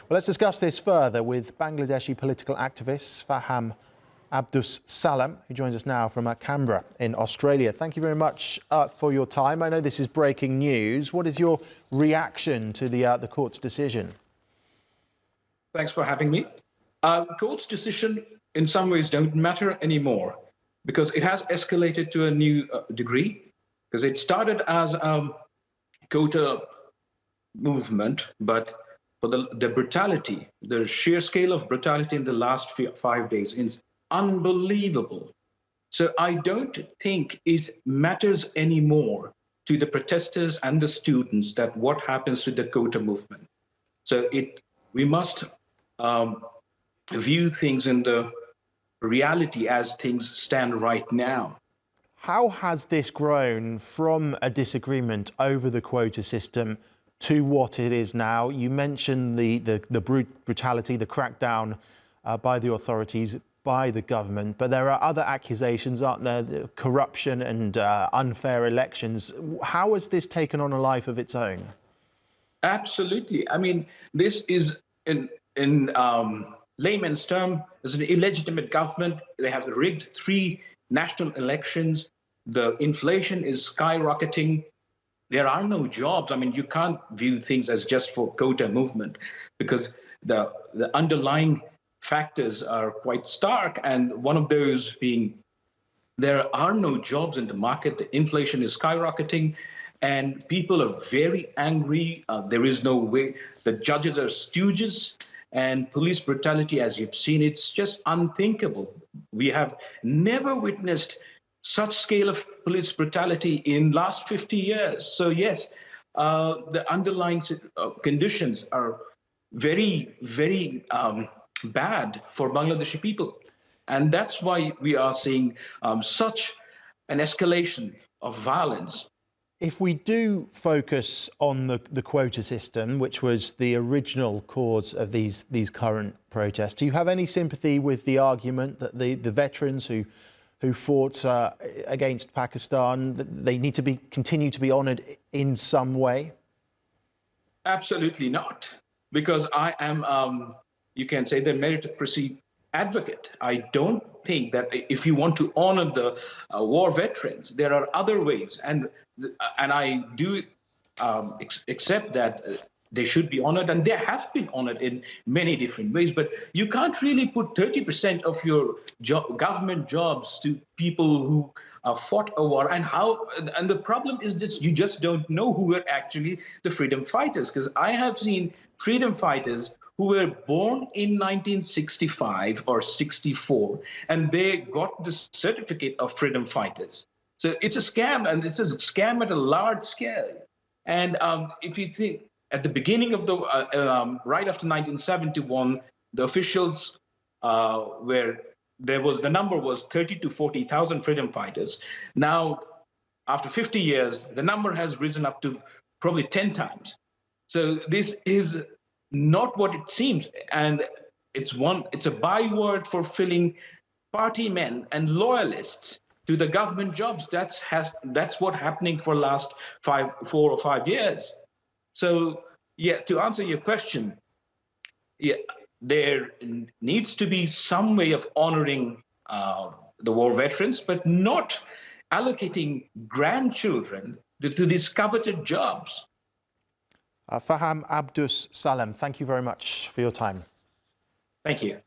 Well, let's discuss this further with Bangladeshi political activist Faham Abdus Salam, who joins us now from Canberra in Australia. Thank you very much for your time. I know this is breaking news. What is your reaction to the court's decision? Thanks for having me. Court's decision in some ways don't matter anymore because it has escalated to a new degree, because it started as a quota movement, but for the brutality, the sheer scale of brutality in the last 5 days is unbelievable. So I don't think it matters anymore to the protesters and the students that what happens to the quota movement. So we must view things in the reality as things stand right now. How has this grown from a disagreement over the quota system to what it is now? You mentioned the brutality, the crackdown by the authorities, by the government, but there are other accusations, aren't there? The corruption and unfair elections. How has this taken on a life of its own? Absolutely. I mean, this is in layman's term, is an illegitimate government. They have rigged 3 national elections. The inflation is skyrocketing. There are no jobs. I mean, you can't view things as just for quota movement because the underlying factors are quite stark. And one of those being there are no jobs in the market. The inflation is skyrocketing and people are very angry. There is no way. The judges are stooges. And police brutality, as you've seen, it's just unthinkable. We have never witnessed such scale of police brutality in last 50 years. So yes, the underlying conditions are very, very bad for Bangladeshi people. And that's why we are seeing such an escalation of violence. If we do focus on the quota system, which was the original cause of these current protests, do you have any sympathy with the argument that the veterans who fought against Pakistan, that they need to continue to be honoured in some way? Absolutely not, because I am, you can say, the meritocracy advocate. I don't think that if you want to honour the war veterans, there are other ways, and I do accept that they should be honored, and they have been honored in many different ways. But you can't really put 30% of your government jobs to people who fought a war. And the problem is that you just don't know who are actually the freedom fighters, because I have seen freedom fighters who were born in 1965 or 64, and they got the certificate of freedom fighters. So it's a scam, and it's a scam at a large scale. And if you think at the beginning of the, right after 1971, the officials the number was 30 to 40,000 freedom fighters. Now, after 50 years, the number has risen up to probably 10 times. So this is not what it seems. And it's a byword for filling party men and loyalists to the government jobs. That's what's happening for the last 4 or 5 years. So yeah, to answer your question, yeah, there needs to be some way of honoring the war veterans, but not allocating grandchildren to these coveted jobs. Faham Abdus Salam, thank you very much for your time. Thank you.